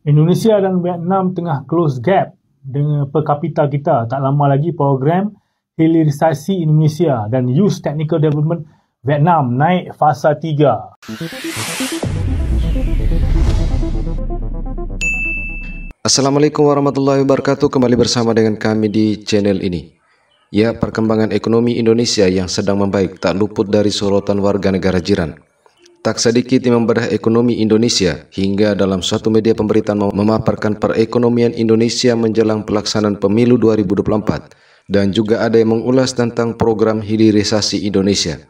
Indonesia dan Vietnam tengah close gap dengan per kapita kita. Tak lama lagi program hilirisasi Indonesia dan Youth Technical Development Vietnam naik fasa 3. Assalamualaikum warahmatullahi wabarakatuh. Kembali bersama dengan kami di channel ini. Ya, perkembangan ekonomi Indonesia yang sedang membaik tak luput dari sorotan warga negara jiran. Tak sedikit yang membedah ekonomi Indonesia hingga dalam suatu media pemberitaan memaparkan perekonomian Indonesia menjelang pelaksanaan pemilu 2024 dan juga ada yang mengulas tentang program hilirisasi Indonesia.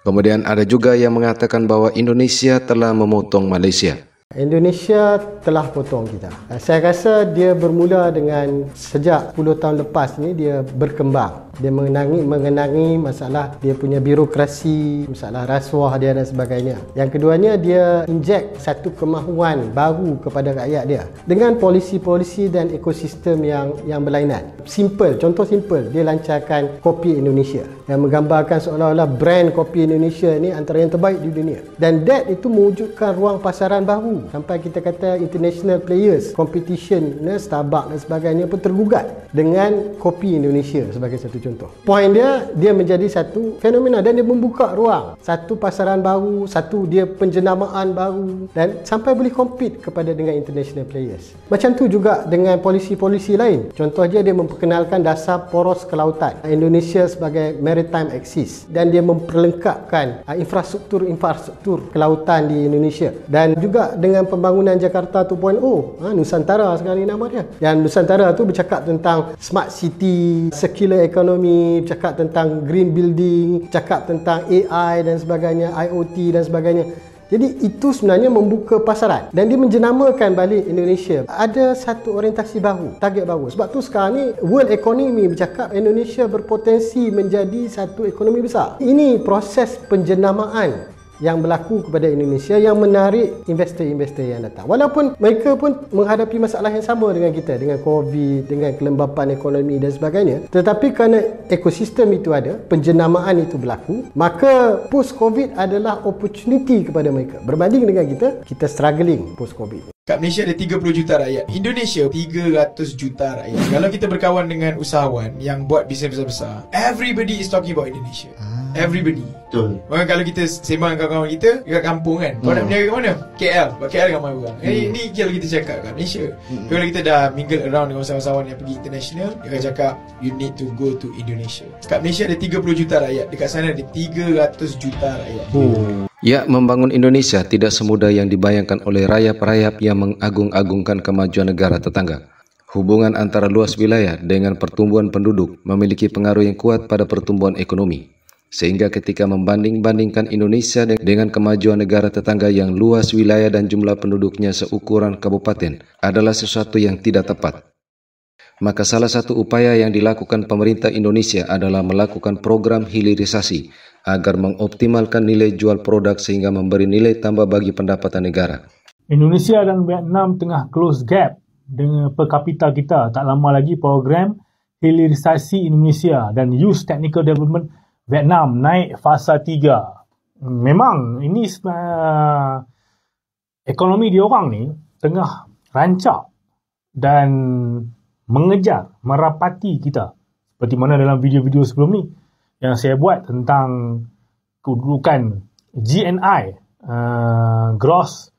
Kemudian ada juga yang mengatakan bahwa Indonesia telah memotong Malaysia. Indonesia telah potong kita. Saya rasa dia bermula dengan sejak 10 tahun lepas ni dia berkembang. Dia mengenangi masalah dia punya birokrasi, masalah rasuah dia dan sebagainya. Yang keduanya dia injek satu kemahuan baru kepada rakyat dia dengan polisi-polisi dan ekosistem yang berlainan. Contoh simple, dia lancarkan Kopi Indonesia yang menggambarkan seolah-olah brand Kopi Indonesia ni antara yang terbaik di dunia. Dan that itu mewujudkan ruang pasaran baru sampai kita kata international players, competition, Starbucks dan sebagainya pun tergugat dengan Kopi Indonesia sebagai satu contoh. Poin dia menjadi satu fenomena dan dia membuka ruang satu pasaran baru, satu dia penjenamaan baru dan sampai boleh compete kepada dengan international players. Macam tu juga dengan polisi-polisi lain. Contoh dia memperkenalkan dasar poros kelautan Indonesia sebagai maritime axis dan dia memperlengkapkan infrastruktur kelautan di Indonesia dan juga dengan pembangunan Jakarta 2.0, Nusantara sekarang ni nama dia. Dan Nusantara tu bercakap tentang smart city, circular economy, bercakap tentang green building, bercakap tentang AI dan sebagainya, IoT dan sebagainya. Jadi itu sebenarnya membuka pasaran dan dia menjenamakan balik Indonesia. Ada satu orientasi baru, target baru. Sebab tu sekarang ni World Economy bercakap Indonesia berpotensi menjadi satu ekonomi besar. Ini proses penjenamaan yang berlaku kepada Indonesia yang menarik investor-investor yang datang. Walaupun mereka pun menghadapi masalah yang sama dengan kita, dengan COVID, dengan kelembapan ekonomi dan sebagainya. Tetapi kerana ekosistem itu ada, penjenamaan itu berlaku, maka post-COVID adalah opportunity kepada mereka. Berbanding dengan kita struggling post-COVID. Kat Malaysia ada 30 juta rakyat. Indonesia 300 juta rakyat. Kalau kita berkawan dengan usahawan yang buat bisnes besar-besar, everybody is talking about Indonesia. Everybody. Betul. Maka kalau kita sembang dengan kawan-kawan kita dekat kampung kan, kau nak berniaga kat mana? KL. KL ramai orang. Ini kalau kita cakap kat Malaysia. Kalau kita dah mingle around dengan usahawan yang pergi international, dia akan cakap you need to go to Indonesia. Kat Malaysia ada 30 juta rakyat. Dekat sana ada 300 juta rakyat. Ya, membangun Indonesia tidak semudah yang dibayangkan oleh rayap-rayap yang mengagung-agungkan kemajuan negara tetangga. Hubungan antara luas wilayah dengan pertumbuhan penduduk memiliki pengaruh yang kuat pada pertumbuhan ekonomi. Sehingga ketika membanding-bandingkan Indonesia dengan kemajuan negara tetangga yang luas wilayah dan jumlah penduduknya seukuran kabupaten adalah sesuatu yang tidak tepat. Maka salah satu upaya yang dilakukan pemerintah Indonesia adalah melakukan program hilirisasi agar mengoptimalkan nilai jual produk sehingga memberi nilai tambah bagi pendapatan negara. Indonesia dan Vietnam tengah close gap dengan per kapita kita. Tak lama lagi program hilirisasi Indonesia dan Youth Technical Development Vietnam naik fasa 3. Memang ini ekonomi diorang ni tengah rancak dan mengejar, merapati kita. Seperti mana dalam video-video sebelum ni yang saya buat tentang kedudukan GNI, Gross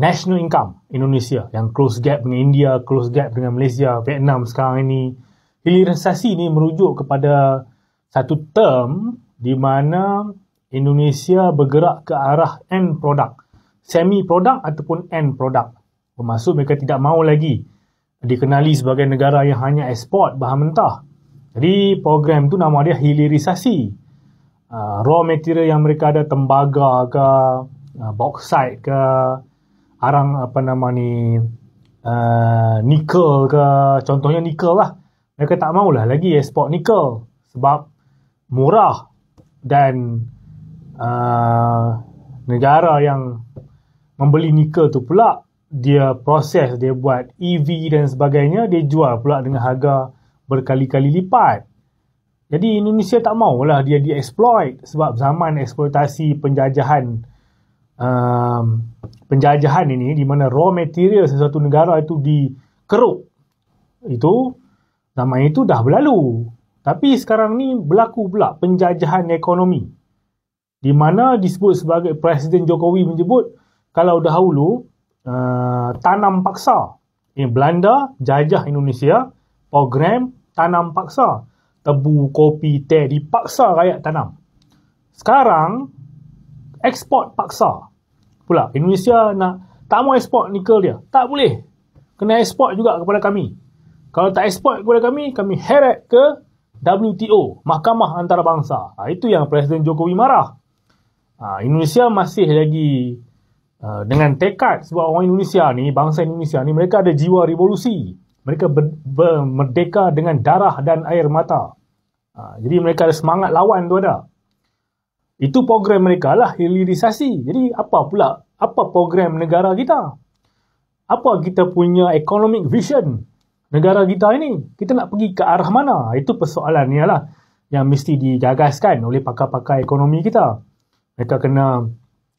National Income Indonesia yang close gap dengan India, close gap dengan Malaysia, Vietnam sekarang ini. Hilirisasi ni merujuk kepada satu term di mana Indonesia bergerak ke arah end product, semi product ataupun end product. Bermaksud mereka tidak mahu lagi dikenali sebagai negara yang hanya ekspor bahan mentah. Jadi program tu nama dia hilirisasi. Raw material yang mereka ada, tembaga ke, bauxite ke, nikel ke, contohnya nikel lah. Mereka tak mahulah lagi ekspor nikel sebab murah dan negara yang membeli nikel tu pula dia proses, dia buat EV dan sebagainya, dia jual pula dengan harga berkali-kali lipat. Jadi Indonesia tak maulah dia dieksploit sebab zaman eksploitasi penjajahan penjajahan ini, di mana raw material sesuatu negara itu dikeruk, itu zaman itu dah berlalu. Tapi sekarang ni berlaku pula penjajahan ekonomi, di mana disebut sebagai Presiden Jokowi menyebut kalau dahulu tanam paksa. Belanda jajah Indonesia, program tanam paksa. Tebu, kopi, teh dipaksa rakyat tanam. Sekarang ekspor paksa pula. Indonesia tak mau ekspor nikel dia. Tak boleh. Kena ekspor juga kepada kami. Kalau tak ekspor kepada kami heret ke WTO, Mahkamah Antarabangsa. Itu yang Presiden Jokowi marah. Indonesia masih lagi dengan tekad, sebab orang Indonesia ni, bangsa Indonesia ni, mereka ada jiwa revolusi. Mereka merdeka dengan darah dan air mata. Jadi mereka ada semangat lawan tu ada. Itu program mereka lah, hilirisasi. Jadi apa program negara kita? Apa kita punya economic vision negara kita ini? Kita nak pergi ke arah mana? Itu persoalannya lah yang mesti digagaskan oleh pakar-pakar ekonomi kita. Mereka kena,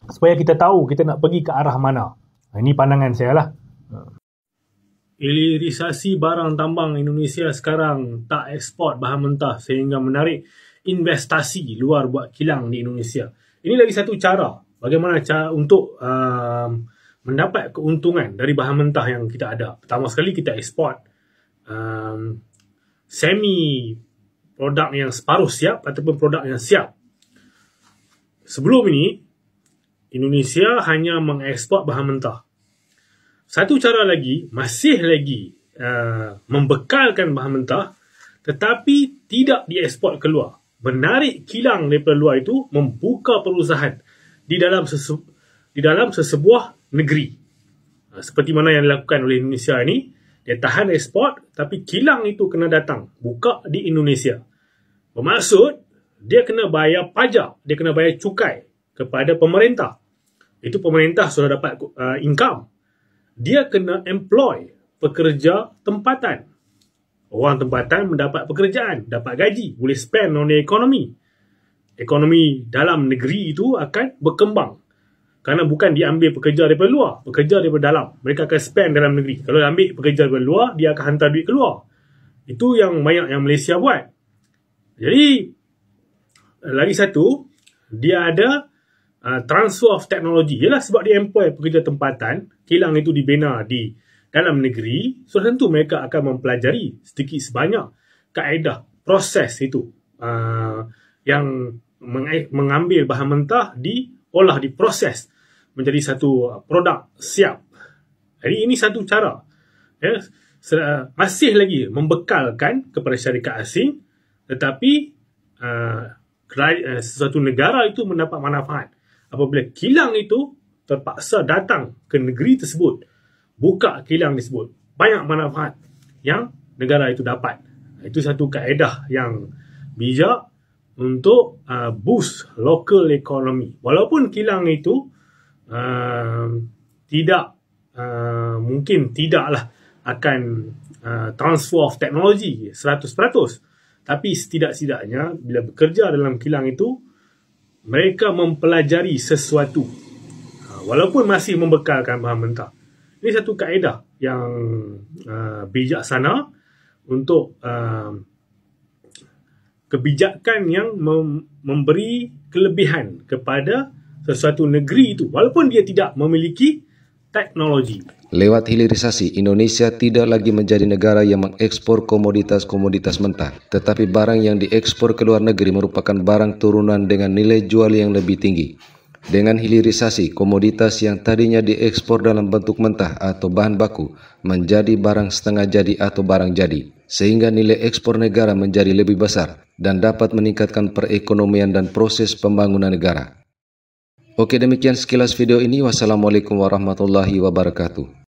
supaya kita tahu kita nak pergi ke arah mana. Ini pandangan saya lah. Hilirisasi barang tambang Indonesia sekarang tak ekspor bahan mentah sehingga menarik investasi luar buat kilang di Indonesia. Ini lagi satu cara bagaimana cara untuk mendapat keuntungan dari bahan mentah yang kita ada. Pertama sekali kita ekspor semi produk yang separuh siap ataupun produk yang siap. Sebelum ini Indonesia hanya mengekspor bahan mentah. Satu cara lagi, masih lagi membekalkan bahan mentah tetapi tidak diekspor keluar. Menarik kilang daripada luar itu, membuka perusahaan di dalam sesebuah negeri. Seperti mana yang dilakukan oleh Indonesia ini, dia tahan ekspor tapi kilang itu kena datang buka di Indonesia. Bermaksud dia kena bayar pajak, dia kena bayar cukai kepada pemerintah. Itu pemerintah sudah dapat income. Dia kena employ pekerja tempatan. Orang tempatan mendapat pekerjaan, dapat gaji, boleh spend on the economy. Ekonomi dalam negeri itu akan berkembang. Kerana bukan diambil pekerja daripada luar, pekerja daripada dalam. Mereka akan spend dalam negeri. Kalau ambil pekerja daripada luar, dia akan hantar duit keluar. Itu yang banyak yang Malaysia buat. Jadi, lagi satu, dia ada transfer of technology. Ialah sebab dia employ pekerja tempatan, kilang itu dibina di dalam negeri, sudah tentu mereka akan mempelajari sedikit sebanyak kaedah proses itu yang mengambil bahan mentah diolah, diproses menjadi satu produk siap. Jadi ini satu cara. Masih lagi membekalkan kepada syarikat asing, tetapi sesuatu negara itu mendapat manfaat apabila kilang itu terpaksa datang ke negeri tersebut, buka kilang tersebut. Banyak manfaat yang negara itu dapat. Itu satu kaedah yang bijak untuk boost local economy. Walaupun kilang itu mungkin tidaklah akan transfer of technology 100%. Tapi setidak-tidaknya bila bekerja dalam kilang itu, mereka mempelajari sesuatu. Walaupun masih membekalkan bahan mentah. Ini satu kaedah yang bijaksana untuk kebijakan yang memberi kelebihan kepada sesuatu negeri itu. Walaupun dia tidak memiliki teknologi. Lewat hilirisasi, Indonesia tidak lagi menjadi negara yang mengekspor komoditas-komoditas mentah, tetapi barang yang diekspor ke luar negeri merupakan barang turunan dengan nilai jual yang lebih tinggi. Dengan hilirisasi, komoditas yang tadinya diekspor dalam bentuk mentah atau bahan baku menjadi barang setengah jadi atau barang jadi, sehingga nilai ekspor negara menjadi lebih besar dan dapat meningkatkan perekonomian dan proses pembangunan negara. Oke, demikian sekilas video ini. Wassalamualaikum warahmatullahi wabarakatuh.